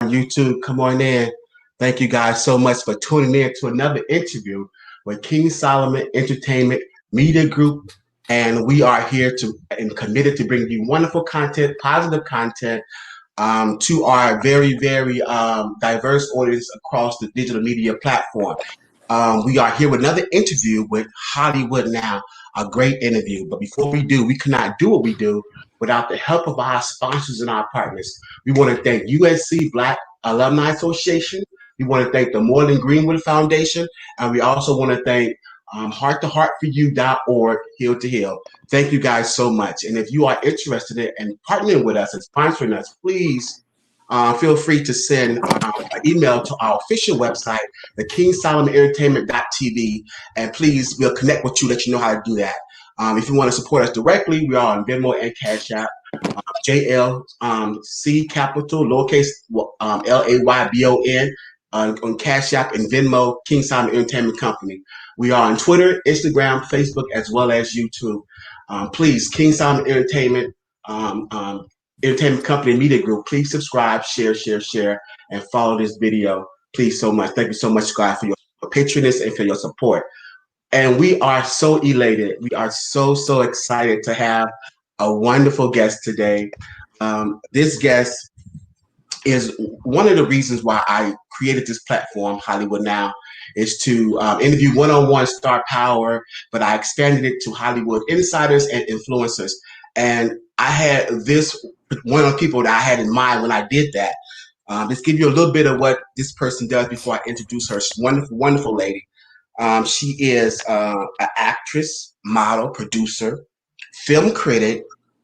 YouTube, come on in. Thank you guys so much for tuning in to another interview with King Solomon Entertainment Media Group. And we are here to and committed to bring you wonderful content, positive content to our very diverse audience across the digital media platform. We are here with another interview with Hollywood Now, a great interview. But before we do, we cannot do what we do without the help of our sponsors and our partners. We want to thank USC Black Alumni Association. We want to thank the Moreland Greenwood Foundation. And we also want to thank hearttoheartforyou.org, Hill to Hill. Thank you guys so much. And if you are interested in partnering with us and sponsoring us, please feel free to send an email to our official website, the KingSolomonEntertainment.tv, and please, we'll connect with you, let you know how to do that. If you want to support us directly, we are on Venmo and Cash App, JLC Capital, lowercase LAYBON, on Cash App and Venmo, King Solomon Entertainment Company. We are on Twitter, Instagram, Facebook, as well as YouTube. Please, King Solomon Entertainment Entertainment Company Media Group, please subscribe, share, and follow this video. Please so much. Thank you so much, guys, for your patronage and for your support. And we are so elated. We are so excited to have a wonderful guest today. This guest is one of the reasons why I created this platform, Hollywood Now, is to interview one-on-one star power, but I expanded it to Hollywood insiders and influencers. And I had one of the people that I had in mind when I did that. Let's give you a little bit of what this person does before I introduce her. She's a wonderful lady. She is an actress, model, producer, film critic,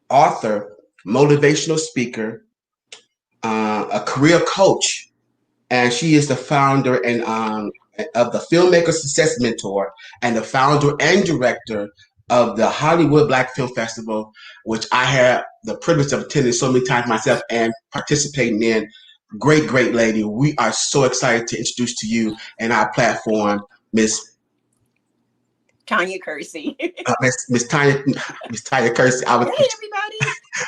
author, motivational speaker, a career coach, and she is the founder and of the Filmmaker Success Mentor and the founder and director of the Hollywood Black Film Festival, which I had the privilege of attending so many times myself and participating in. Great lady. We are so excited to introduce to you and our platform, Miss Tanya Kersey. Miss Tanya Kersey. Hey, everybody.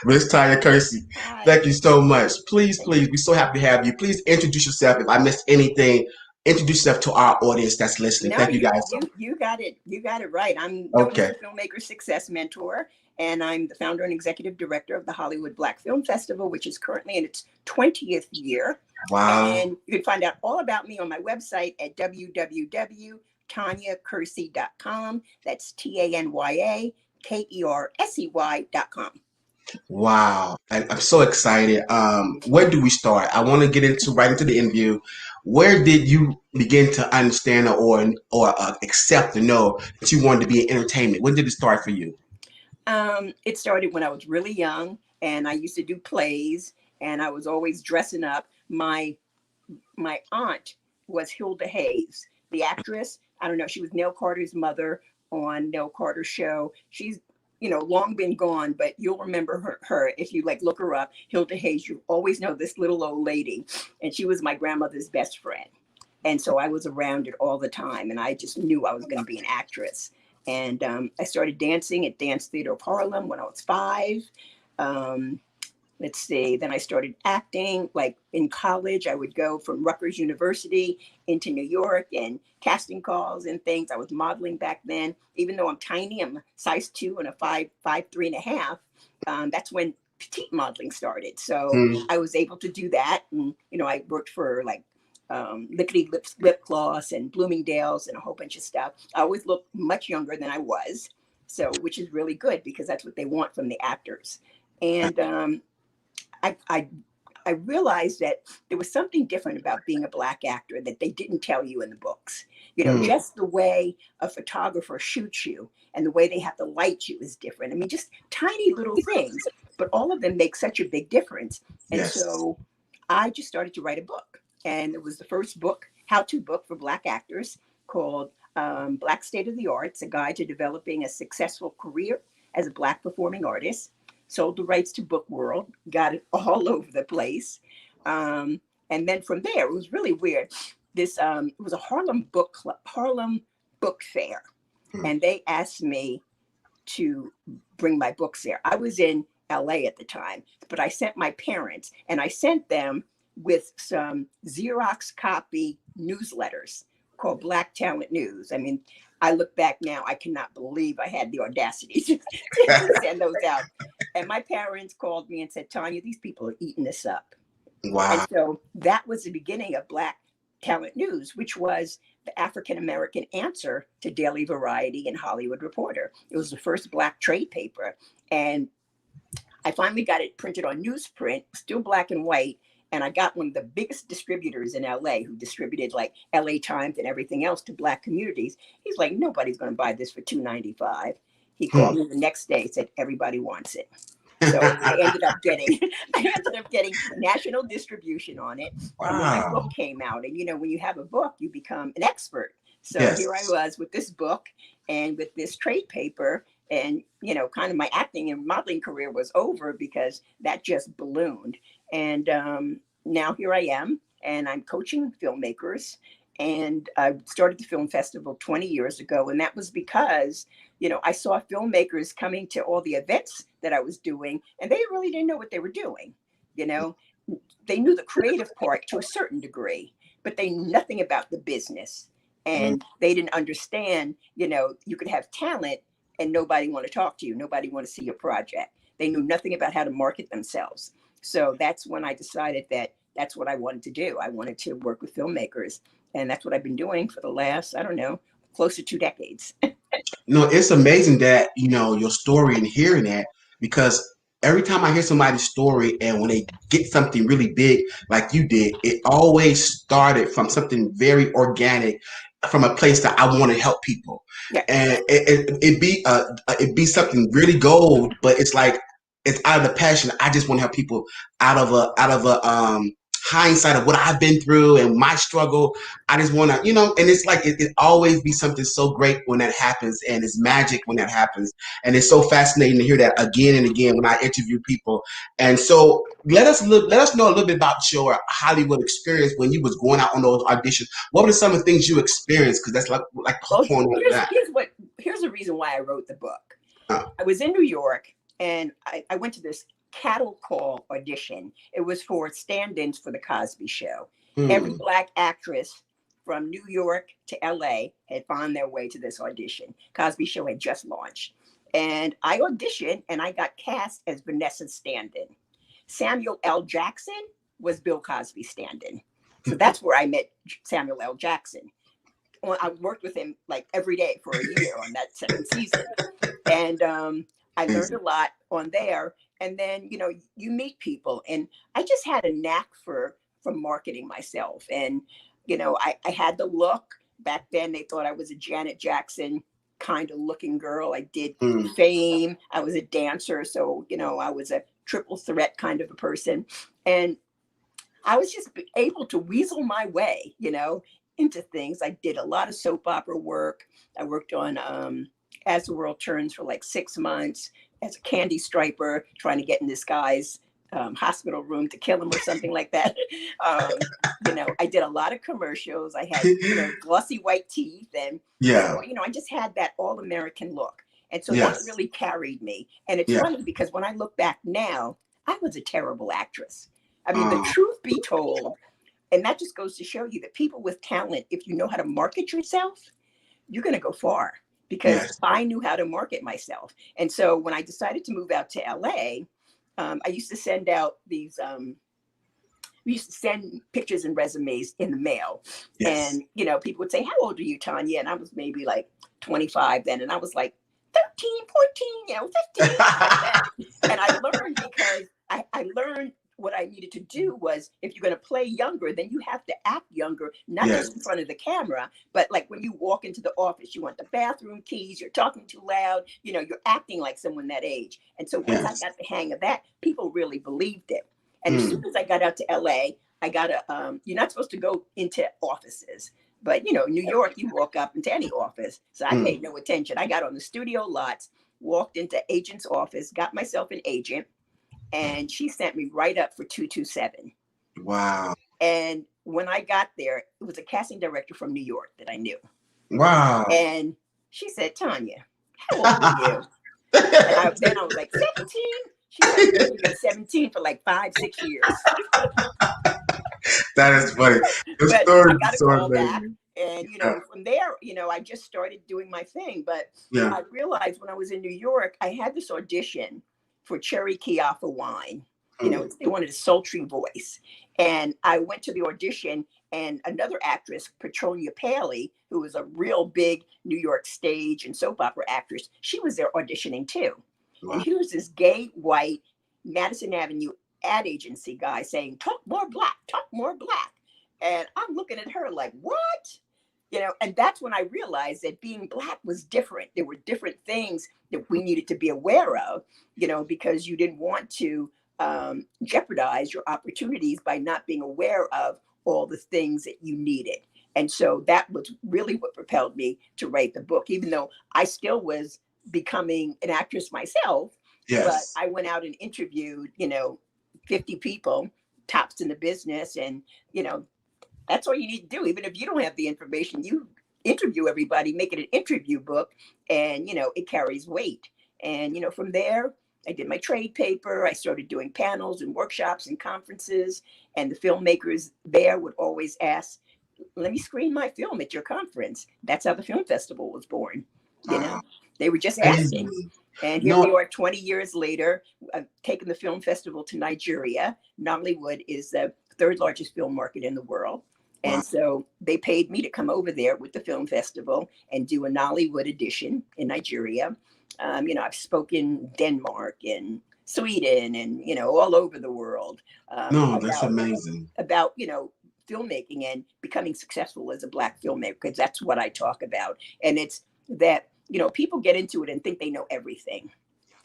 Miss Tanya Kersey. Hi. Thank you so much. Please, we're so happy to have you. Please introduce yourself. If I missed anything, introduce yourself to our audience that's listening. No, Thank you guys. You got it. You got it right. I'm known as the Filmmaker Success Mentor, and I'm the founder and executive director of the Hollywood Black Film Festival, which is currently in its 20th year. Wow. And you can find out all about me on my website at www.tanyakersey.com. That's TanyaKersey.com. Wow. I'm so excited. Where do we start? I want to get right into the interview. Where did you begin to understand or accept and know that you wanted to be in entertainment? When did it start for you? It started when I was really young, and I used to do plays, and I was always dressing up. My aunt was Hilda Hayes, the actress. I don't know, she was Nell Carter's mother on Nell Carter's show. She's long been gone, but you'll remember her if you look her up. Hilda Hayes, you always know this little old lady, and she was my grandmother's best friend. And so I was around it all the time, and I just knew I was going to be an actress. And I started dancing at Dance Theater of Harlem when I was 5. Let's see, then I started acting. Like in college, I would go from Rutgers University into New York and casting calls and things. I was modeling back then. Even though I'm tiny, I'm a size 2 and a 5'3.5". That's when petite modeling started. So I was able to do that. And, I worked for Lickety Lip Gloss and Bloomingdale's and a whole bunch of stuff. I always looked much younger than I was. So, which is really good because that's what they want from the actors. And, I realized that there was something different about being a Black actor that they didn't tell you in the books. Just the way a photographer shoots you and the way they have to light you is different. I mean, just tiny little things, but all of them make such a big difference. And so I just started to write a book. And it was the first book, how-to book for Black actors called Black State of the Arts, a guide to developing a successful career as a Black performing artist. Sold the rights to Book World, got it all over the place. And then from there, it was really weird. It was a Harlem Book Fair. And they asked me to bring my books there. I was in LA at the time, but I sent my parents and I sent them with some Xerox copy newsletters called Black Talent News. I mean, I look back now, I cannot believe I had the audacity to send those out. And my parents called me and said, Tanya, these people are eating this up. And Wow. so that was the beginning of Black Talent News, which was the African American answer to Daily Variety and Hollywood Reporter. It was the first Black trade paper. And I finally got it printed on newsprint, still black and white. And I got one of the biggest distributors in LA who distributed like LA Times and everything else to Black communities. He's like, nobody's going to buy this for $2.95. He called me the next day and said, everybody wants it. So I ended up getting national distribution on it. And then my book Wow. came out. And, you know, when you have a book, you become an expert. So here I Yes. was with this book and with this trade paper. And, you know, kind of my acting and modeling career was over because that just ballooned. And now here I am, and I'm coaching filmmakers. And I started the film festival 20 years ago. And that was because, you know, I saw filmmakers coming to all the events that I was doing, and they really didn't know what they were doing. You know, they knew the creative part to a certain degree, but they knew nothing about the business. Mm. And they didn't understand, you know, you could have talent and nobody want to talk to you. Nobody want to see your project. They knew nothing about how to market themselves. So that's when I decided that that's what I wanted to do. I wanted to work with filmmakers. And that's what I've been doing for the last, I don't know, close to 2 decades. No, it's amazing that, you know, your story and hearing that, because every time I hear somebody's story and when they get something really big like you did, it always started from something very organic, from a place that I want to help people. Yeah. And it be something really gold, but it's like it's out of the passion. I just want to help people out of a hindsight of what I've been through and my struggle. I just want to, you know, and it's like it always be something so great when that happens, and it's magic when that happens, and it's so fascinating to hear that again and again when I interview people. And so let us know a little bit about your Hollywood experience when you was going out on those auditions. What were some of the things you experienced? Because that's like the whole Well, point of that. here's the reason why I wrote the book. Uh, I was in New York and I went to this cattle call audition. It was for stand-ins for the Cosby Show. Every hmm. Black actress from New York to LA had found their way to this audition. Cosby Show had just launched. And I auditioned and I got cast as Vanessa's stand-in. Samuel L. Jackson was Bill Cosby's stand-in. So that's where I met Samuel L. Jackson. Well, I worked with him like every day for a year on that second season. And I learned a lot on there. And then, you know, you meet people. And I just had a knack for marketing myself. And, you know, I had the look. Back then, they thought I was a Janet Jackson kind of looking girl. I did Mm. Fame. I was a dancer. So, you know, I was a triple threat kind of a person. And I was just able to weasel my way, you know, into things. I did a lot of soap opera work. I worked on As the World Turns for like 6 months as a candy striper, trying to get in this guy's hospital room to kill him or something like that. You know, I did a lot of commercials. I had, you know, glossy white teeth. And Yeah. so, you know, I just had that all American look. And so that Yes. really carried me. And it's Yeah. funny because when I look back now, I was a terrible actress. I mean, the Um, truth be told, and that just goes to show you that people with talent, if you know how to market yourself, you're going to go far, because yes. I knew how to market myself. And so when I decided to move out to LA, I used to send out these, we used to send pictures and resumes in the mail. Yes. And, you know, people would say, how old are you, Tanya? And I was maybe like 25 then. And I was like 13, 14, you know, 15, like that. And I learned because I learned what I needed to do was, if you're going to play younger, then you have to act younger, not Yes. just in front of the camera, but like when you walk into the office, you want the bathroom keys, you're talking too loud, you know, you're acting like someone that age. And so once I Yes. got the hang of that, people really believed it. And as Mm. soon as I got out to LA, I got you're not supposed to go into offices, but you know, New York, you walk up into any office. So I Mm. paid no attention. I got on the studio lots, walked into agent's office, got myself an agent, and she sent me right up for 227. Wow. And when I got there, it was a casting director from New York that I knew. Wow. And she said, Tanya, how old are you? And then I was like, 17? She said, you've been 17 for like 5, 6 years. That is funny. The But story I got is a so call back. amazing. And, Yeah. from there, I just started doing my thing. But Yeah. I realized when I was in New York, I had this audition for Cherry Chiaffa wine. Mm. They wanted a sultry voice. And I went to the audition, and another actress, Petronia Paley, who was a real big New York stage and soap opera actress, she was there auditioning too. And Wow. here's this gay, white, Madison Avenue ad agency guy saying, talk more black, talk more black. And I'm looking at her like, what? And that's when I realized that being black was different. There were different things that we needed to be aware of, because you didn't want to jeopardize your opportunities by not being aware of all the things that you needed. And so that was really what propelled me to write the book, even though I still was becoming an actress myself. But Yes. I went out and interviewed, 50 people, tops in the business. And, that's all you need to do. Even if you don't have the information, you interview everybody, make it an interview book, and, it carries weight. And, from there, I did my trade paper. I started doing panels and workshops and conferences. And the filmmakers there would always ask, let me screen my film at your conference. That's how the film festival was born. You Wow. know, they were just asking. Amazing. And here No. we are 20 years later. I've taken the film festival to Nigeria. Nollywood is the third largest film market in the world. Wow. And so they paid me to come over there with the film festival and do a Nollywood edition in Nigeria. I've spoken Denmark and Sweden and, all over the world No, that's amazing. about, filmmaking and becoming successful as a Black filmmaker, because that's what I talk about. And it's that, people get into it and think they know everything.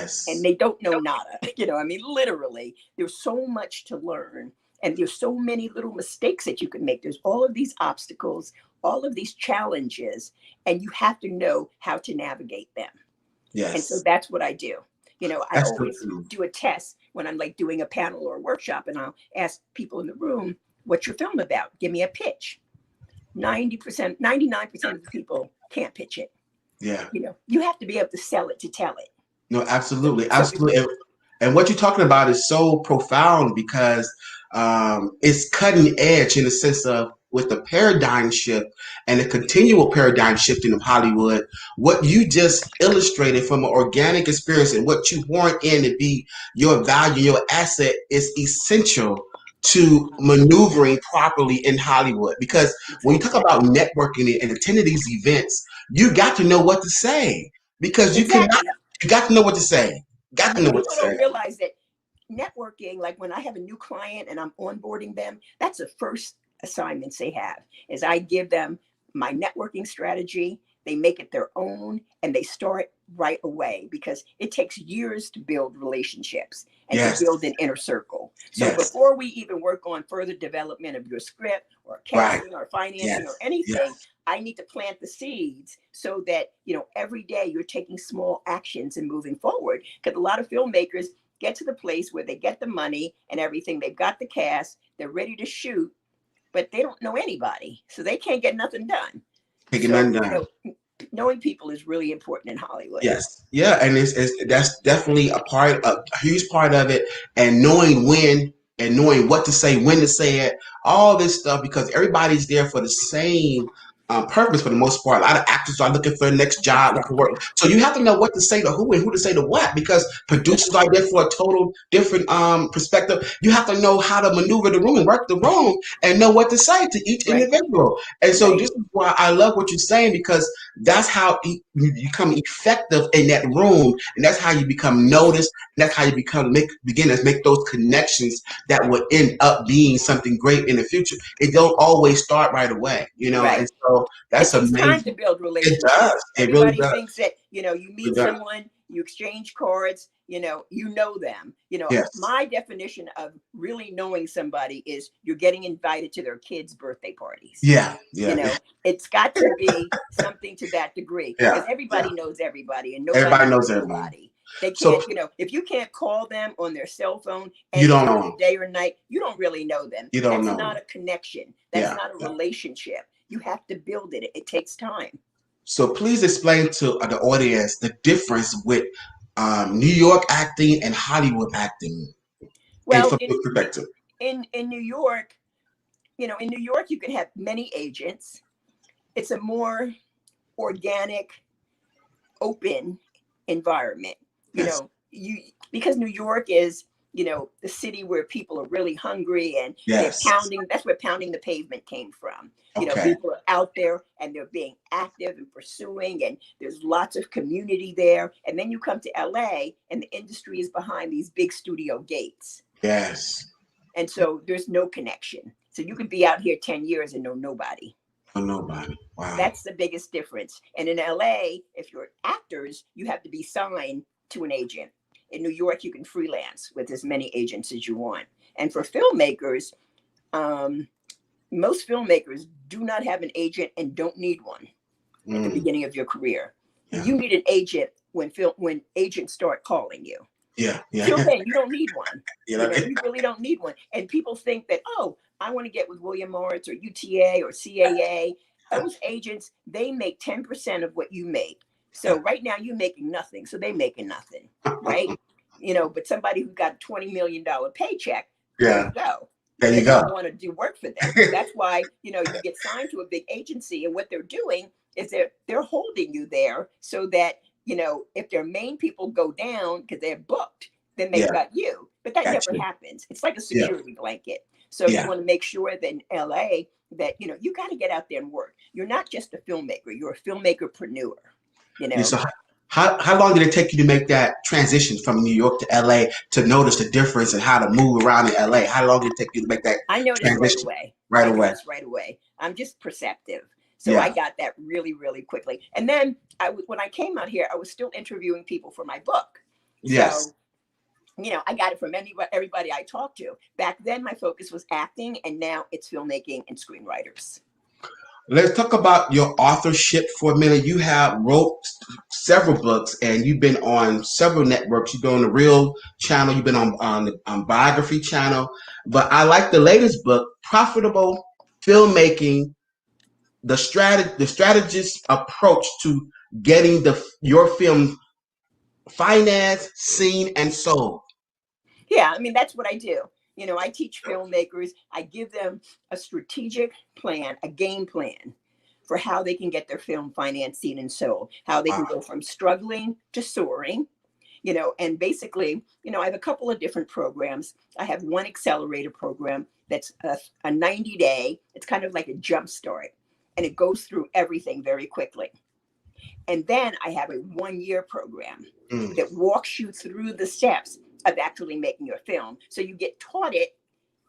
Yes. And they don't know nada. Literally, there's so much to learn. And there's so many little mistakes that you can make. There's all of these obstacles, all of these challenges, and you have to know how to navigate them. Yes. And so that's what I do. I That's always do a test when I'm like doing a panel or a workshop, and I'll ask people in the room, what's your film about? Give me a pitch. 90%, 99% of the people can't pitch it. Yeah. You have to be able to sell it to tell it. No, absolutely. So Absolutely. And what you're talking about is so profound because it's cutting edge in the sense of with the paradigm shift and the continual paradigm shifting of Hollywood, what you just illustrated from an organic experience and what you want in to be your value, your asset is essential to maneuvering properly in Hollywood. Because when you talk about networking and attending these events, you got to know what to say because you cannot, Exactly. you got to know what to say. Got to know what People to say. don't realize that networking, like when I have a new client and I'm onboarding them, that's the first assignments they have is I give them my networking strategy. They make it their own and they start right away because it takes years to build relationships and Yes. to build an inner circle. So Yes. before we even work on further development of your script or casting or financing or anything, I need to plant the seeds so that, every day you're taking small actions and moving forward. Because a lot of filmmakers get to the place where they get the money and everything. They've got the cast, they're ready to shoot, but they don't know anybody. So they can't get nothing done. Taking none done. Knowing people is really important in Hollywood. Yes. Yeah. And that's definitely a huge part of it. And knowing when and knowing what to say, when to say it, all this stuff, because everybody's there for the same purpose for the most part. A lot of actors are looking for the next job, looking for work. So you have to know what to say to who and who to say to what, because producers are there for a total different perspective. You have to know how to maneuver the room and work the room and know what to say to each individual. And so this is why I love what you're saying, because that's how you become effective in that room, and that's how you become noticed. And that's how you begin to make those connections that will end up being something great in the future. It don't always start right away, and so that's it takes amazing. time to build relationships. It does. Everybody really does. thinks that, you meet someone, you exchange cards, you know them. Yes. My definition of really knowing somebody is you're getting invited to their kids' birthday parties. Yeah. It's got to be something to that degree because everybody knows everybody and nobody knows everybody. They can't, if you can't call them on their cell phone any day or night, you don't really know them. That's not a connection. That's not a relationship. You have to build it. It takes time. So please explain to the audience the difference with New York acting and Hollywood acting. Well, from your perspective. In New York, in New York, you can have many agents. It's a more organic, open environment. Yes. Because New York is, the city where people are really hungry and they're Yes. pounding. That's where pounding the pavement came from. Okay. People are out there and they're being active and pursuing, and there's lots of community there. And then you come to LA and the industry is behind these big studio gates. Yes. And so there's no connection. So you could be out here 10 years and know nobody. Oh, nobody. Wow. That's the biggest difference. And in LA, if you're actors, you have to be signed to an agent. In New York, you can freelance with as many agents as you want. And for filmmakers, most filmmakers do not have an agent and don't need one at the beginning of your career. Yeah. You need an agent when agents start calling you. Yeah. Yeah. Filmmaking, you don't need one. You You really don't need one. And people think that, oh, I want to get with William Morris or UTA or CAA. Those agents, they make 10% of what you make. So right now you're making nothing. So they're making nothing, right? But somebody who got a $20 million paycheck, there you go. There you They go. don't want to do work for them. That's why, you get signed to a big agency, and what they're doing is they're holding you there so that, if their main people go down because they're booked, then they've got you. But that never happens. It's like a security blanket. So you want to make sure that in LA that, you got to get out there and work. You're not just a filmmaker. You're a filmmaker-preneur, So how long did it take you to make that transition from New York to LA to notice the difference and how to move around in LA? How long did it take you to make that I noticed transition? Right away. I'm just perceptive. So I got that really, really quickly. And then when I came out here, I was still interviewing people for my book. Yes. So, I got it from everybody I talked to. Back then, my focus was acting, and now it's filmmaking and screenwriters. Let's talk about your authorship formula. You have wrote several books, and you've been on several networks. You've been on the Real channel. You've been on the Biography channel. But I like the latest book, Profitable Filmmaking: The Strategist Approach to Getting your film financed, seen, and sold. Yeah, that's what I do. I teach filmmakers, I give them a strategic plan, a game plan for how they can get their film financed, seen, and sold, how they can go from struggling to soaring, and basically, I have a couple of different programs. I have one accelerator program that's a 90-day, it's kind of like a jump start, and it goes through everything very quickly. And then I have a 1-year program that walks you through the steps of actually making your film. So you get taught it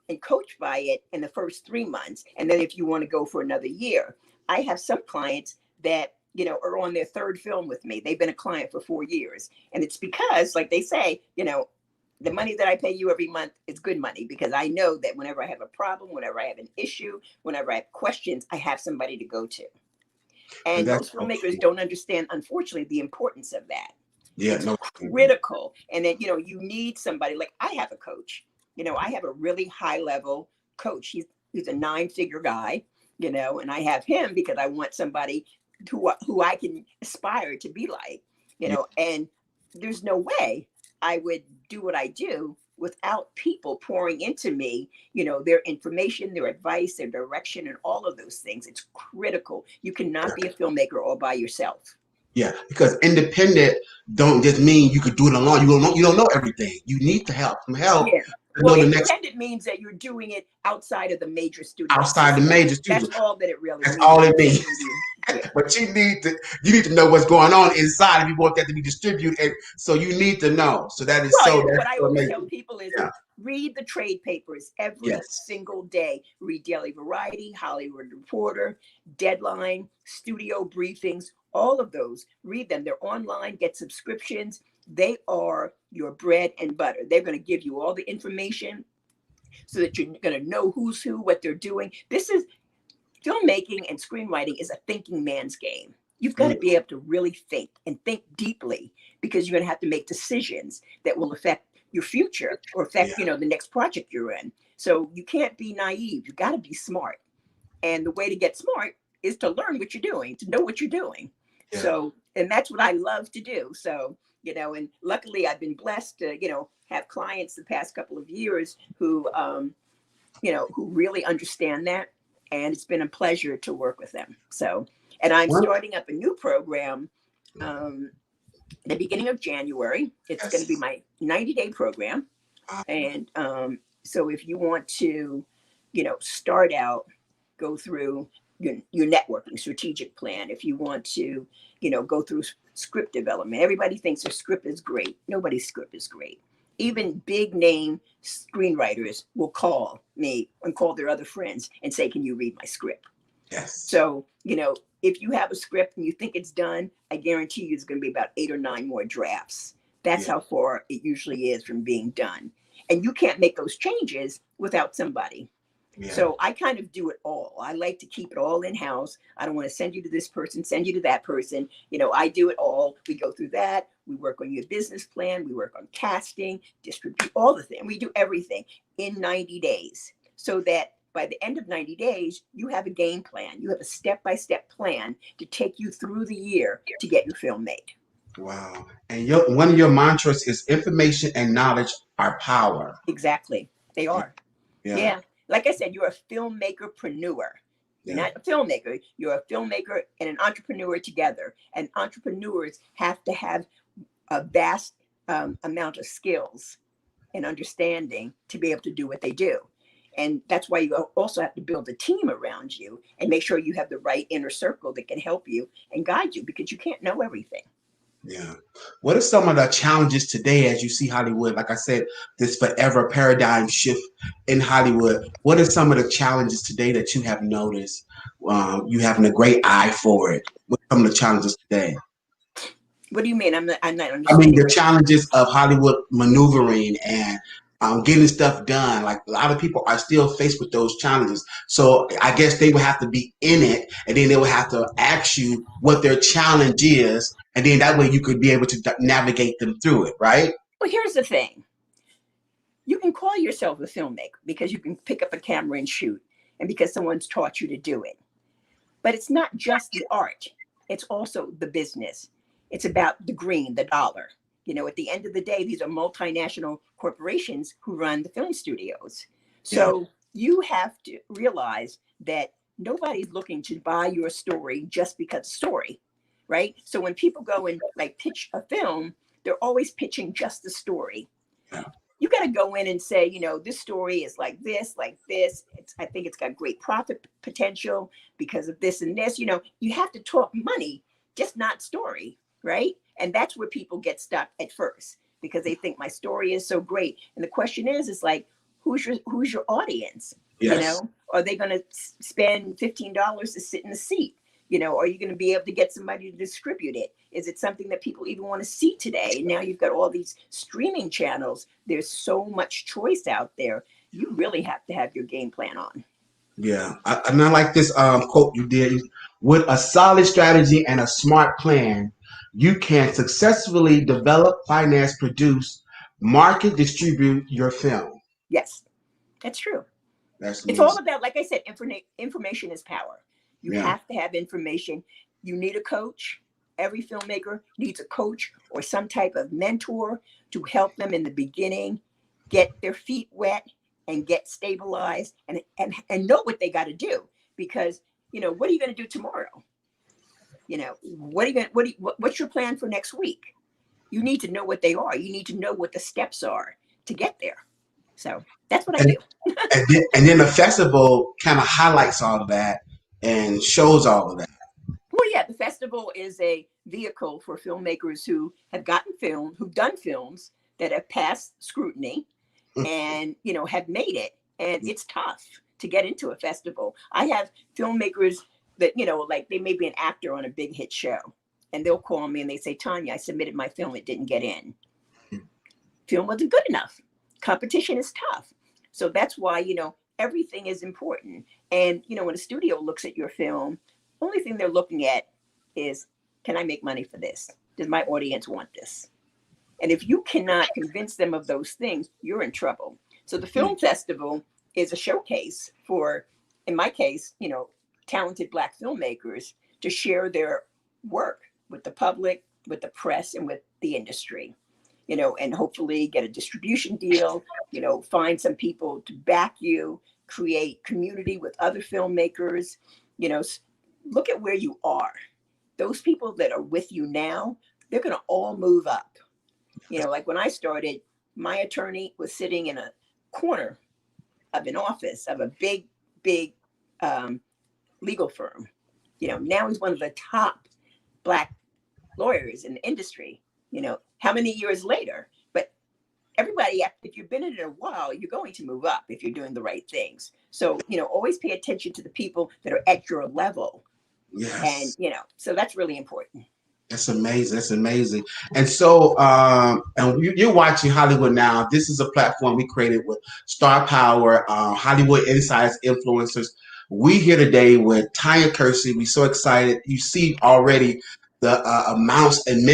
and coached by it in the first 3 months. And then if you want to go for another year, I have some clients that, are on their third film with me. They've been a client for 4 years. And it's because, like they say, the money that I pay you every month is good money, because I know that whenever I have a problem, whenever I have an issue, whenever I have questions, I have somebody to go to. And most filmmakers don't understand, unfortunately, the importance of that. Yeah, it's critical. And then, you need somebody. Like, I have a coach. I have a really high level coach. He's a 9-figure guy, and I have him because I want somebody who I can aspire to be like, and there's no way I would do what I do without people pouring into me, their information, their advice, their direction, and all of those things. It's critical. You cannot be a filmmaker all by yourself. Yeah, because independent don't just mean you could do it alone. You don't know everything. You need to help. Some help. Yeah. Well, independent means that you're doing it outside of the major studios. Outside the major studios. That's all that it really means. That's all it means. But you need to know what's going on inside if you want that to be distributed. And so you need to know. So that is what I always tell people is read the trade papers every single day. Read Daily Variety, Hollywood Reporter, Deadline, studio briefings, all of those. Read them. They're online. Get subscriptions. They are your bread and butter. They're going to give you all the information so that you're going to know who's who, what they're doing. This is filmmaking and screenwriting is a thinking man's game. You've got to be able to really think and think deeply, because you're going to have to make decisions that will affect your future or affect, the next project you're in. So you can't be naive. You got to be smart. And the way to get smart is to learn what you're doing, to know what you're doing. Yeah. So, and that's what I love to do. So, and luckily I've been blessed to, have clients the past couple of years who who really understand that. And it's been a pleasure to work with them. So, and I'm One, starting up a new program the beginning of January. It's going to be yes. my 90-day program. And so if you want to, start out, go through your networking strategic plan. If you want to, go through script development. Everybody thinks their script is great. Nobody's script is great. Even big name screenwriters will call me and call their other friends and say, can you read my script? Yes. So, if you have a script and you think it's done, I guarantee you it's going to be about 8 or 9 more drafts. That's Yeah. how far it usually is from being done. And you can't make those changes without somebody. Yeah. So I kind of do it all. I like to keep it all in house. I don't want to send you to this person, send you to that person. I do it all. We go through that. We work on your business plan. We work on casting, distribute, all the things. We do everything in 90 days so that by the end of 90 days, you have a game plan. You have a step-by-step plan to take you through the year to get your film made. Wow. And one of your mantras is information and knowledge are power. Exactly. They are. Yeah. Yeah. Like I said, you're a filmmaker-preneur. You're not a filmmaker. You're a filmmaker and an entrepreneur together. And entrepreneurs have to have a vast amount of skills and understanding to be able to do what they do. And that's why you also have to build a team around you and make sure you have the right inner circle that can help you and guide you, because you can't know everything. Yeah. What are some of the challenges today as you see Hollywood? Like I said, this forever paradigm shift in Hollywood. What are some of the challenges today that you have noticed? You having a great eye for it. What are some of the challenges today? What do you mean? I'm not I mean, understanding. the challenges of Hollywood maneuvering and getting stuff done. Like a lot of people are still faced with those challenges. So I guess they would have to be in it, and then they would have to ask you what their challenge is, and then that way you could be able to navigate them through it, right? Well, here's the thing. You can call yourself a filmmaker because you can pick up a camera and shoot, and because someone's taught you to do it. But it's not just the art. It's also the business. It's about the green, the dollar. At the end of the day, these are multinational corporations who run the film studios. Yeah. So you have to realize that nobody's looking to buy your story just because of story, right? So when people go and pitch a film, they're always pitching just the story. Yeah. You got to go in and say, this story is like this, like this. I think it's got great profit potential because of this and this. You have to talk money, just not story, right? And that's where people get stuck at first because they think my story is so great. And the question is like, who's your audience? Yes. Are they going to spend $15 to sit in the seat? Are you going to be able to get somebody to distribute it? Is it something that people even want to see today? And now you've got all these streaming channels. There's so much choice out there. You really have to have your game plan on. Yeah. And I like this quote you did. With a solid strategy and a smart plan, you can successfully develop, finance, produce, market, distribute your film. Yes, that's true. That's It's all amazing. about, like I said, information is power. You Yeah. have to have information. You need a coach. Every filmmaker needs a coach or some type of mentor to help them in the beginning get their feet wet and get stabilized and know what they got to do. Because, what are you going to do tomorrow? What's your plan for next week? You need to know what they are. You need to know what the steps are to get there. So that's what I do. And then the festival kind of highlights all of that and shows all of that. Well, yeah, the festival is a vehicle for filmmakers who have who've done films that have passed scrutiny and, have made it. And it's tough to get into a festival. I have filmmakers that, like they may be an actor on a big hit show and they'll call me and they say, Tanya, I submitted my film. It didn't get in. Film wasn't good enough. Competition is tough. So that's why, everything is important. And, when a studio looks at your film, only thing they're looking at is, can I make money for this? Does my audience want this? And if you cannot convince them of those things, you're in trouble. So the film festival is a showcase for, in my case, talented Black filmmakers to share their work with the public, with the press, and with the industry, and hopefully get a distribution deal, find some people to back you, create community with other filmmakers. You know, look at where you are. Those people that are with you now, they're going to all move up. You know, like when I started, my attorney was sitting in a corner of an office of a big legal firm. You know, now he's one of the top Black lawyers in the industry. You know, how many years later? But everybody, if you've been in it a while, you're going to move up if you're doing the right things. So, you know, always pay attention to the people that are at your level. Yes. And, you know, so that's really important. That's amazing. That's amazing. And so, and you're watching Hollywood Now. This is a platform we created with Star Power, Hollywood Insights influencers. We here today with Tanya Kersey. We're so excited. You see already the amounts and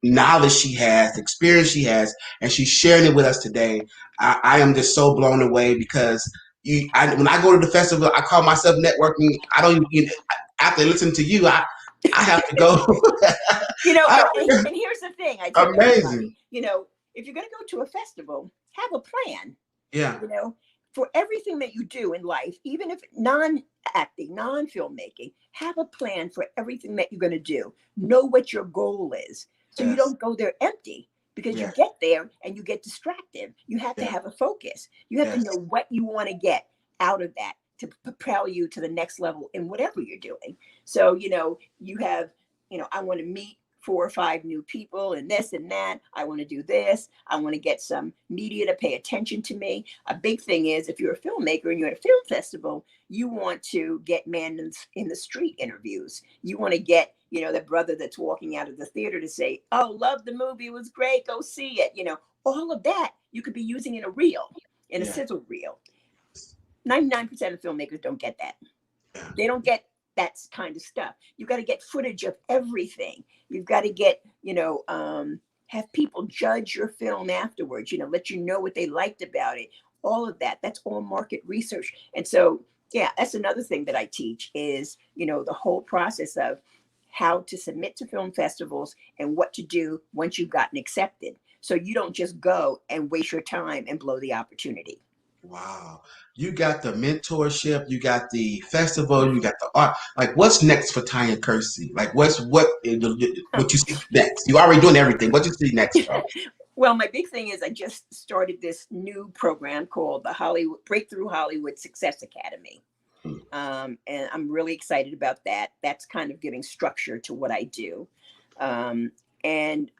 knowledge she has, experience she has, and she's sharing it with us today. I am just so blown away because when I go to the festival, I call myself networking. I don't even, after listening to you, I have to go. You know, and here's the thing. I tell everybody, you know, if you're going to go to a festival, have a plan. Yeah. You know, for everything that you do in life, even if non-acting, non-filmmaking, have a plan for everything that you're going to do. Know what your goal is. So you don't go there empty, because you get there and you get distracted. You have to have a focus. You have to know what you want to get out of that to propel you to the next level in whatever you're doing. So, you know, you have, you know, I want to meet 4 or 5 new people and this and that. I want to do this. I want to get some media to pay attention to me. A big thing is, if you're a filmmaker and you're at a film festival, you want to get man in the street interviews. You want to get, you know, the brother that's walking out of the theater to say, "Oh, love the movie. It was great. Go see it." You know, all of that you could be using in a reel, in a sizzle reel. 99% of filmmakers don't get that. They don't get that kind of stuff. You got to get footage of everything. You've got to get, you know, have people judge your film afterwards, you know, let you know what they liked about it. All of that. That's all market research. And so, yeah, that's another thing that I teach is, you know, the whole process of how to submit to film festivals and what to do once you've gotten accepted. So you don't just go and waste your time and blow the opportunity. Wow. You got the mentorship, you got the festival, you got the art. Like, what's next for Tanya Kersey? Like, what you see next? You already doing everything. What you see next, bro? Well, my big thing is I just started this new program called the Breakthrough Hollywood Success Academy. And I'm really excited about that. That's kind of giving structure to what I do. And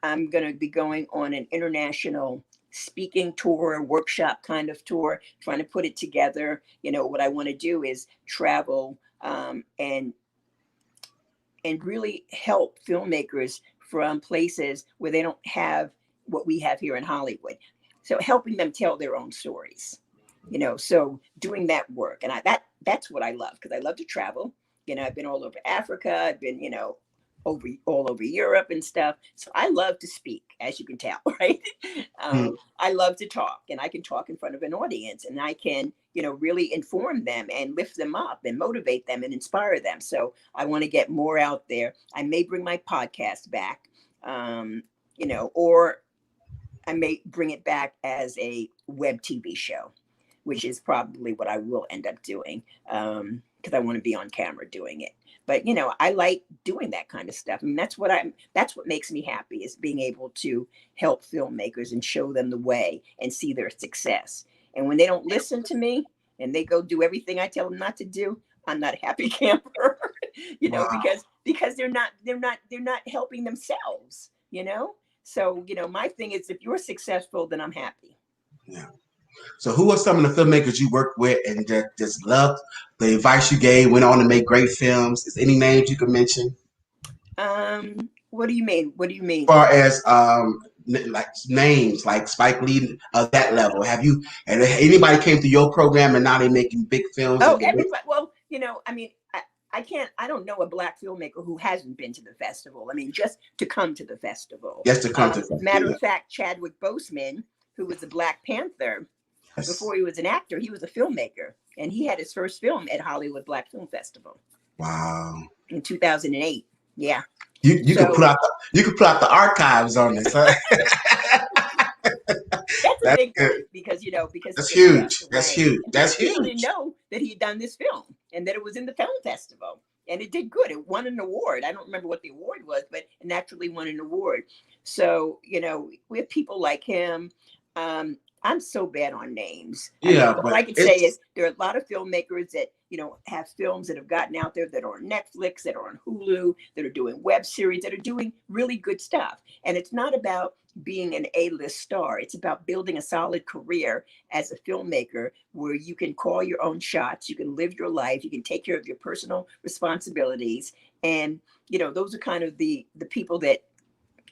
I'm going to be going on an international speaking tour, workshop kind of tour, trying to put it together. You know, what I want to do is travel and really help filmmakers from places where they don't have what we have here in Hollywood. So helping them tell their own stories, you know, so doing that work. And that's what I love, because I love to travel. You know, I've been all over Africa. I've been, you know, all over Europe and stuff. So I love to speak, as you can tell, right? I love to talk, and I can talk in front of an audience, and I can, you know, really inform them and lift them up and motivate them and inspire them. So I want to get more out there. I may bring my podcast back, you know, or I may bring it back as a web TV show, which is probably what I will end up doing, because I want to be on camera doing it. But, you know, I like doing that kind of stuff. I mean, that's what makes me happy, is being able to help filmmakers and show them the way and see their success. And when they don't listen to me and they go do everything I tell them not to do, I'm not a happy camper, you know, because they're not helping themselves, you know? So, you know, my thing is, if you're successful, then I'm happy. Yeah. So who are some of the filmmakers you worked with and just loved the advice you gave, went on to make great films? Is any names you can mention? What do you mean? What do you mean? As far as like names like Spike Lee of that level, have anybody came through your program and now they're making big films? Oh, everybody. Well, you know, I mean, I don't know a Black filmmaker who hasn't been to the festival. I mean, just to come to the festival. Just to come to the festival. Matter of fact, Chadwick Boseman, who was the Black Panther, before he was an actor, he was a filmmaker, and he had his first film at Hollywood Black Film Festival. Wow. In 2008. Yeah. You could put out the archives on this, huh? that's a That's big good. one because because he That's just passed huge. That's away, huge. and That's people didn't huge. know that he had done this film and that it was in the film festival, and it did good. It won an award. I don't remember what the award was, but it naturally won an award. So we have people like him. I'm so bad on names. I mean, Yeah, all but I can say it's is there are a lot of filmmakers that have films that have gotten out there that are on Netflix, that are on Hulu, that are doing web series, that are doing really good stuff. And it's not about being an A-list star. It's about building a solid career as a filmmaker where you can call your own shots, you can live your life, you can take care of your personal responsibilities. And those are kind of the people that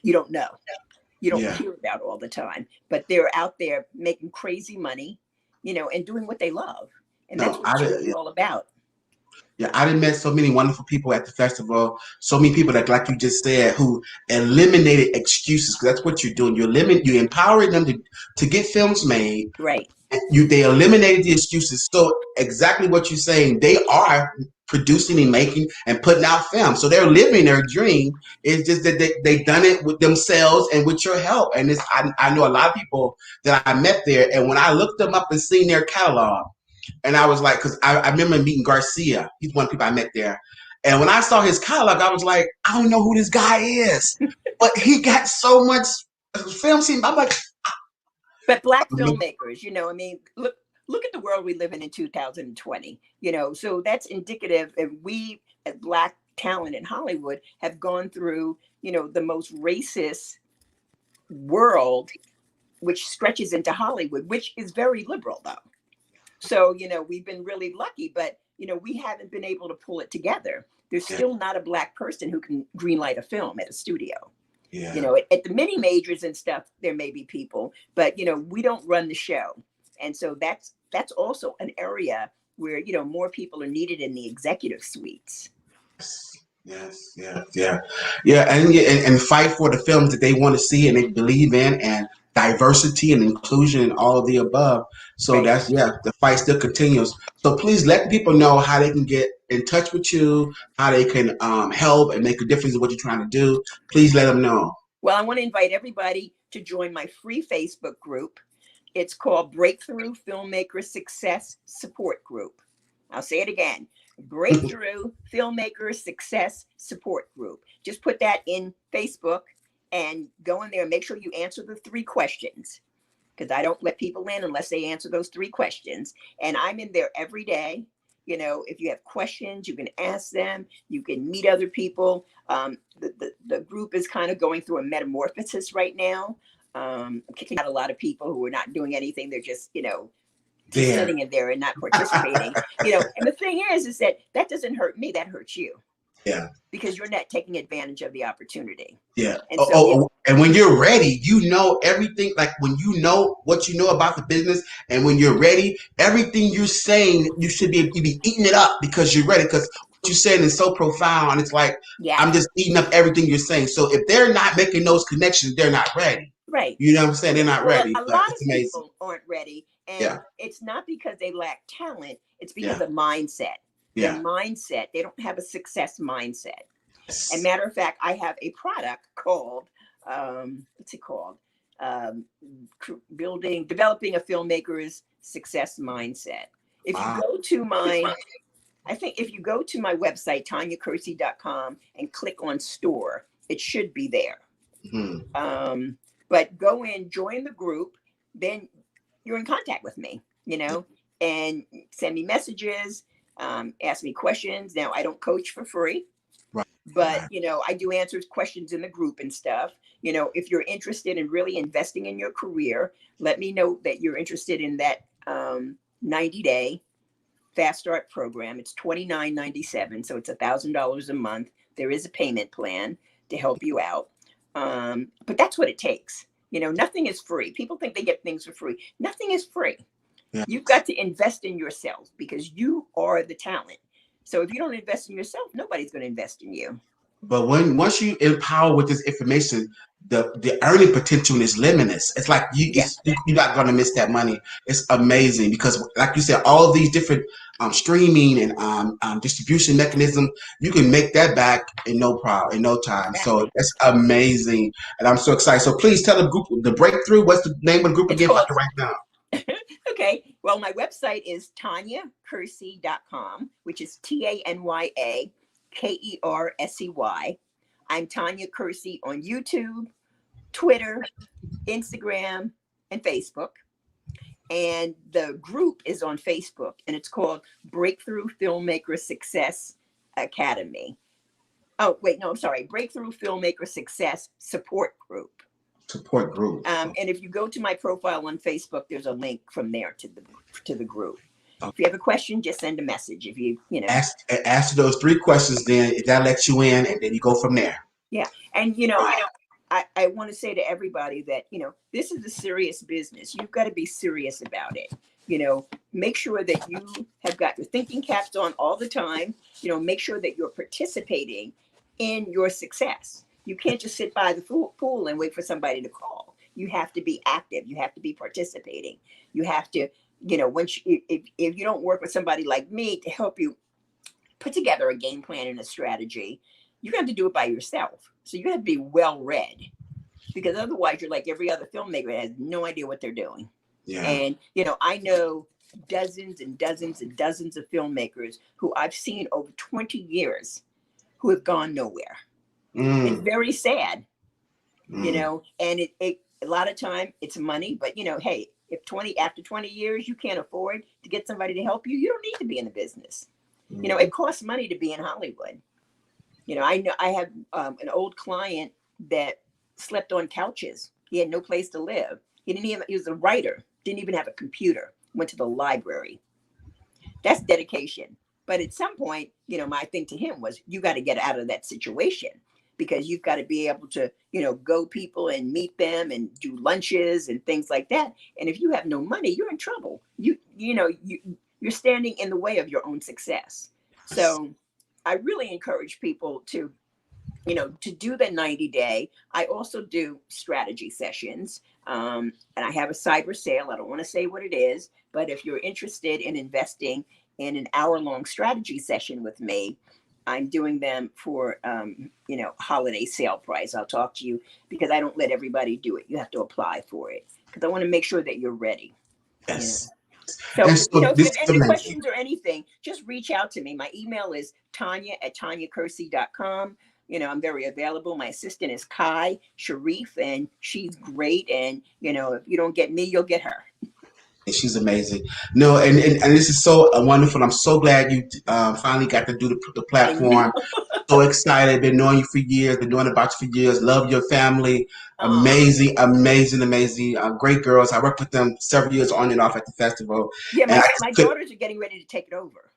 you don't know. You don't yeah. hear about all the time, but they're out there making crazy money, and doing what they love. And that's No, what it's really all about. yeah, I done met so many wonderful people at the festival. So many people that, like you just said, who eliminated excuses. Because that's what you're doing. You're empowering them to get films made. Right. They eliminated the excuses. So exactly what you're saying, they are producing and making and putting out films. So they're living their dream. It's just that they done it with themselves and with your help. And I know a lot of people that I met there, and when I looked them up and seen their catalog, and I was like, because I remember meeting Garcia. He's one of the people I met there. And when I saw his catalog, I was like, I don't know who this guy is, but he got so much film scene. I'm like, But Black filmmakers, I mean, look at the world we live in 2020. So that's indicative. And we, as Black talent in Hollywood, have gone through the most racist world, which stretches into Hollywood, which is very liberal though. So, we've been really lucky, but, we haven't been able to pull it together. There's yeah, still not a Black person who can greenlight a film at a studio. yeah. At the mini majors and stuff, there may be people, but, we don't run the show. And so that's also an area where, more people are needed in the executive suites. Yes, yes, yeah, yeah, and fight for the films that they want to see and they believe in, and diversity and inclusion and all of the above. So Right. that's the fight still continues. So please let people know how they can get in touch with you, how they can help and make a difference in what you're trying to do. Please let them know. Well, I want to invite everybody to join my free Facebook group. It's called Breakthrough Filmmaker Success Support Group. I'll say it again. Breakthrough Filmmaker Success Support Group. Just put that in Facebook and go in there and make sure you answer the 3 questions, because I don't let people in unless they answer those 3 questions. And I'm in there every day. If you have questions, you can ask them. You can meet other people. The group is kind of going through a metamorphosis right now. Kicking out a lot of people who are not doing anything. They're just, just There. sitting in there and not participating. And the thing is that doesn't hurt me. That hurts you Yeah. because you're not taking advantage of the opportunity. Yeah. And so, And when you're ready, you know everything. Like when you know what you know about the business, and when you're ready, everything you're saying, you be eating it up because you're ready. Because what you're saying is so profound. It's like yeah, I'm just eating up everything you're saying. So if they're not making those connections, they're not ready. right. You know what I'm saying? They're not Well, ready. a But lot it's of amazing. people aren't ready, and Yeah. it's not because they lack talent. It's because Yeah. of mindset. Their Yeah. mindset. They don't have a success mindset. And Yes. matter of fact, I have a product called what's it called? Um, Developing a filmmaker's success mindset. If you Wow. go to I think if you go to my website, tanyakersey.com, and click on store, it should be there. Mhm. But go in, join the group, then you're in contact with me, and send me messages, ask me questions. Now, I don't coach for free, Right. but, Right. I do answer questions in the group and stuff. If you're interested in really investing in your career, let me know that you're interested in that 90-day fast start program. It's $29.97, so it's $1,000 a month. There is a payment plan to help you out, but that's what it takes. Nothing is free. People think they get things for free. Nothing is free. Yeah. You've got to invest in yourself because you are the talent. So if you don't invest in yourself, nobody's going to invest in you. But once you empower with this information, the earning potential is limitless. It's like Yeah, you're not gonna miss that money. It's amazing because, like you said, all these different streaming and distribution mechanism, you can make that back in no problem, in no time. So exactly. that's amazing, and I'm so excited. So please tell the group the breakthrough. What's the name of the group It's again? If I called can write down. okay. Well, my website is tanyakersey.com, which is TanyaKersey. I'm Tanya Kersey on YouTube, Twitter, Instagram, and Facebook. And the group is on Facebook, and it's called Breakthrough Filmmaker Success Academy. Oh, wait, no, I'm sorry. Breakthrough Filmmaker Success Support Group. Support group. And if you go to my profile on Facebook, there's a link from there to the group. Okay. If you have a question, just send a message. If you know, Ask those three questions, then that lets you in, and then you go from there. yeah. And I want to say to everybody that this is a serious business. You've got to be serious about it. Make sure that you have got your thinking caps on all the time. Make sure that you're participating in your success. You can't just sit by the pool and wait for somebody to call. You have to be active. You have to be participating. You have to, if you don't work with somebody like me to help you put together a game plan and a strategy, you're going to have to do it by yourself. So you have to be well read, because otherwise you're like every other filmmaker that has no idea what they're doing. Yeah. And, I know dozens and dozens and dozens of filmmakers who I've seen over 20 years who have gone nowhere. It's very sad, and it a lot of time it's money, but hey, if after 20 years you can't afford to get somebody to help you, you don't need to be in the business. It costs money to be in Hollywood. I know I have an old client that slept on couches. He had no place to live. He was a writer, didn't even have a computer, went to the library. That's dedication. But at some point, my thing to him was, you got to get out of that situation, because you've got to be able to, go people and meet them and do lunches and things like that. And if you have no money, you're in trouble. You're standing in the way of your own success. So I really encourage people to do the 90-day. I also do strategy sessions. And I have a cyber sale. I don't want to say what it is, but if you're interested in investing in an hour-long strategy session with me, I'm doing them for, holiday sale price. I'll talk to you, because I don't let everybody do it. You have to apply for it, because I want to make sure that you're ready. Yes. So, And so if you this have is any amazing. questions or anything, just reach out to me. My email is Tanya@TanyaKersey.com. I'm very available. My assistant is Kai Sharif, and she's great. And, if you don't get me, you'll get her. And she's amazing. No, and this is so wonderful. I'm so glad you finally got to do the I know. platform. So excited. Been knowing you for years. Been knowing about you for years. Love your family. Amazing, amazing, amazing. Great girls. I worked with them several years on and off at the festival. Yeah, And my daughters are getting ready to take it over.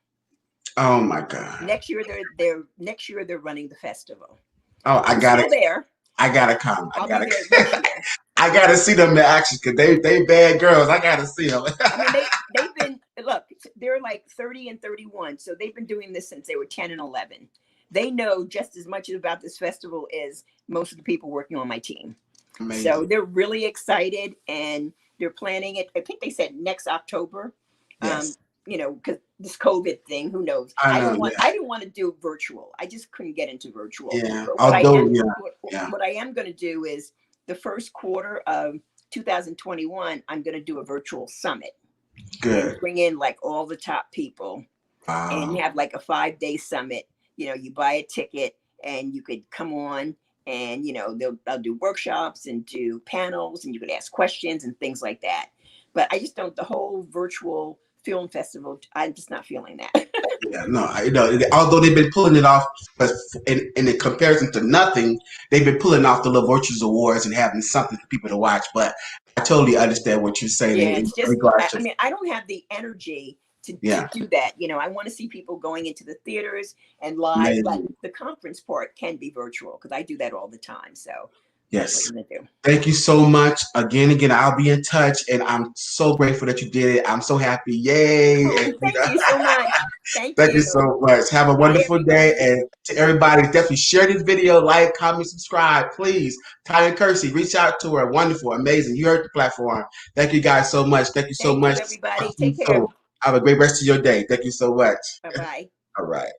Oh my God. Next year they're running the festival. Oh, I'm still there. I gotta come. I'll be there next year. I gotta see them in action, because they bad girls. I gotta see them. I mean, they've been, look, they're like 30 and 31, so they've been doing this since they were 10 and 11. They know just as much about this festival as most of the people working on my team. Amazing. So they're really excited, and they're planning it. I think they said next October. Yes. Because this COVID thing, who knows? I didn't want to do virtual. I just couldn't get into virtual. Yeah. But what I am going to do is, the first quarter of 2021, I'm going to do a virtual summit. Good. And bring in like all the top people. Wow. And have like a 5-day summit. You buy a ticket and you could come on, and they'll do workshops and do panels, and you could ask questions and things like that. But I just don't, the whole virtual film festival, I'm just not feeling that. Yeah, no, although they've been pulling it off, in comparison to nothing, they've been pulling off the little Virtues Awards and having something for people to watch. But I totally understand what you're saying. Yeah, it's just, I don't have the energy to do that. I want to see people going into the theaters and live. But the conference part can be virtual, because I do that all the time. So That's what Yes. I'm going to do. Thank you so much. Again, I'll be in touch, and I'm so grateful that you did it. I'm so happy. Yay. Oh, And, thank you so much. Thank thank you you. so much. Have a Bye, wonderful day. everybody. And to everybody, definitely share this video, like, comment, subscribe, please. Tanya Kersey, reach out to her. Wonderful, amazing. You heard the platform. Thank you guys so much. Thank you so Thank much. you, everybody. Take care. So have a great rest of your day. Thank you so much. Bye bye. All right.